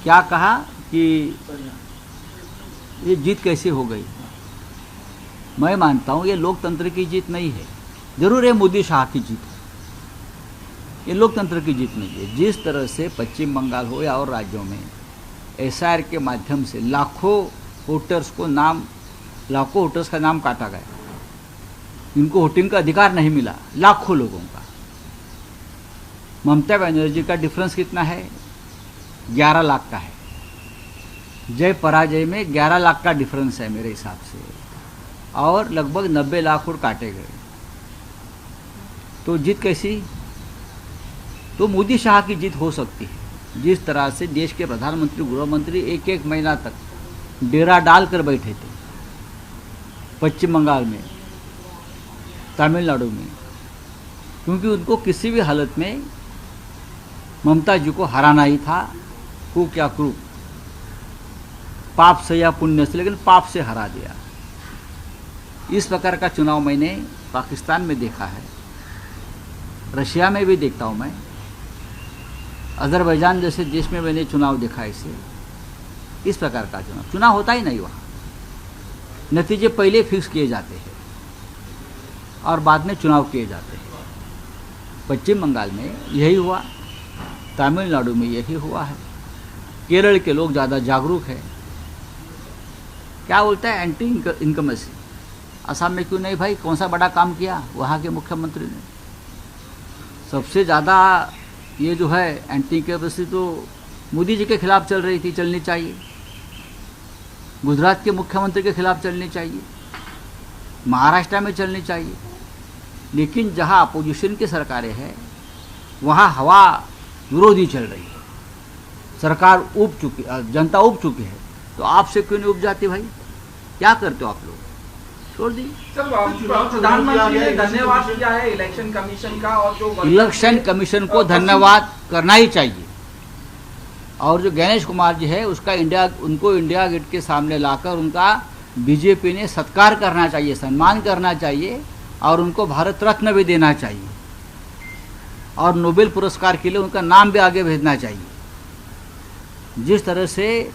क्या कहा कि ये जीत कैसे हो गई। मैं मानता हूँ ये लोकतंत्र की जीत नहीं है, जरूर ये मोदी शाह की जीत है, ये लोकतंत्र की जीत नहीं है। जिस तरह से पश्चिम बंगाल हो या और राज्यों में एसआईआर के माध्यम से लाखों वोटर्स का नाम काटा गया, इनको वोटिंग का अधिकार नहीं मिला, लाखों लोगों का। ममता बनर्जी का डिफरेंस कितना है? 11 लाख का है। जय पराजय में 11 लाख का डिफरेंस है मेरे हिसाब से, और लगभग 90 लाख वोट काटे गए। तो जीत कैसी? तो मोदी शाह की जीत हो सकती है। जिस तरह से देश के प्रधानमंत्री, गृह मंत्री एक महीना तक डेरा डालकर बैठे थे पश्चिम बंगाल में, तमिलनाडु में, क्योंकि उनको किसी भी हालत में ममता जी को हराना ही था, कूक या क्रूक, पाप से या पुण्य से, लेकिन पाप से हरा दिया। इस प्रकार का चुनाव मैंने पाकिस्तान में देखा है, रशिया में भी देखता हूँ मैं, अजरबैजान जैसे देश में मैंने चुनाव देखा। इस प्रकार का चुनाव होता ही नहीं वहाँ। नतीजे पहले फिक्स किए जाते हैं और बाद में चुनाव किए जाते हैं। पश्चिम बंगाल में यही हुआ, तमिलनाडु में यही हुआ है, केरल के लोग ज़्यादा जागरूक हैं। क्या बोलता है एंटी इनकमेसी, असम में क्यों नहीं भाई? कौन सा बड़ा काम किया वहाँ के मुख्यमंत्री ने? सबसे ज़्यादा ये जो है एंटी इनकमेसी तो मोदी जी के खिलाफ चल रही थी, चलनी चाहिए। गुजरात के मुख्यमंत्री के खिलाफ चलनी चाहिए, महाराष्ट्र में चलनी चाहिए। लेकिन जहाँ अपोजिशन की सरकारें हैं वहाँ हवा विरोधी चल रही है, सरकार उब चुकी, जनता उब चुकी है। तो आपसे क्यों नहीं उब जाती भाई? क्या करते हो आप लोग? छोड़ दी। प्रधानमंत्री ने धन्यवाद किया है इलेक्शन कमीशन का, और जो इलेक्शन कमीशन को धन्यवाद करना ही चाहिए। और जो गणेश कुमार जी है उनको इंडिया गेट के सामने लाकर उनका बीजेपी ने सत्कार करना चाहिए, सम्मान करना चाहिए, और उनको भारत रत्न भी देना चाहिए, और नोबेल पुरस्कार के लिए उनका नाम भी आगे भेजना चाहिए। जिस तरह से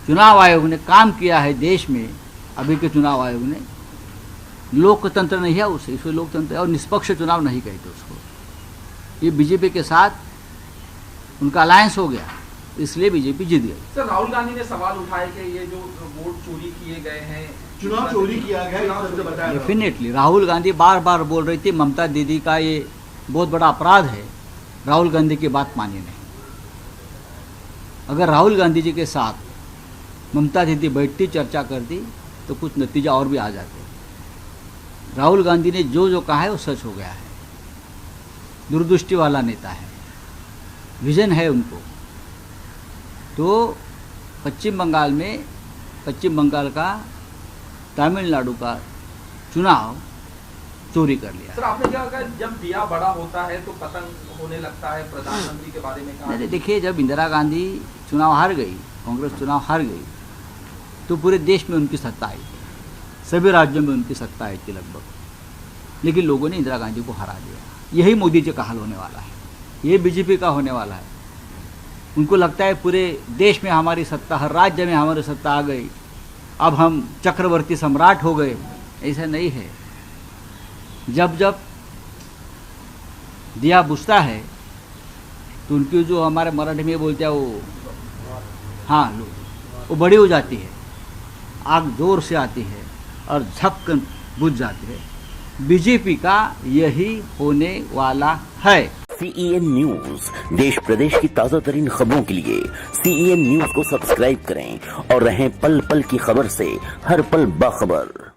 चुनाव आयोग ने काम किया है देश में, अभी के चुनाव आयोग ने, लोकतंत्र नहीं है उसे, इसको लोकतंत्र और निष्पक्ष चुनाव नहीं कहते उसको। ये बीजेपी के साथ उनका अलायंस हो गया, इसलिए बीजेपी जीत गई। सर, राहुल गांधी ने सवाल उठाया कि ये जो वोट चोरी किए गए हैं, चुनाव चोरी किया गया, डेफिनेटली राहुल गांधी बार बार बोल रही थी ममता दीदी का ये बहुत बड़ा अपराध है, राहुल गांधी की बात मानी नहीं। अगर राहुल गांधी जी के साथ ममता दीदी बैठती, चर्चा करती, तो कुछ नतीजा और भी आ जाते। राहुल गांधी ने जो कहा है वो सच हो गया है। दूरदृष्टि वाला नेता है, विजन है उनको। तो पश्चिम बंगाल का तमिलनाडु का चुनाव चोरी कर लिया। सर, आपने क्या कहा, जब दिया बड़ा होता है तो पतंग होने लगता है, प्रधानमंत्री के बारे में कहा? नहीं, देखिए, जब इंदिरा गांधी चुनाव हार गई, कांग्रेस चुनाव हार गई, तो पूरे देश में उनकी सत्ता आई, सभी राज्यों में उनकी सत्ता आई थी लगभग, लेकिन लोगों ने इंदिरा गांधी को हरा दिया। यही मोदी जी का हाल होने वाला है, ये बीजेपी का होने वाला है। उनको लगता है पूरे देश में हमारी सत्ता, हर राज्य में हमारी सत्ता आ गई, अब हम चक्रवर्ती सम्राट हो गए। ऐसा नहीं है। जब जब दिया बुझता है तो उनकी जो हमारे मराठी में बोलते हैं वो बड़ी हो जाती है, आग जोर से आती है और झपकन बुझ जाती है। बीजेपी का यही होने वाला है। CEN न्यूज, देश प्रदेश की ताजा तरीन खबरों के लिए CEN न्यूज को सब्सक्राइब करें और रहें पल पल की खबर से हर पल बाखबर।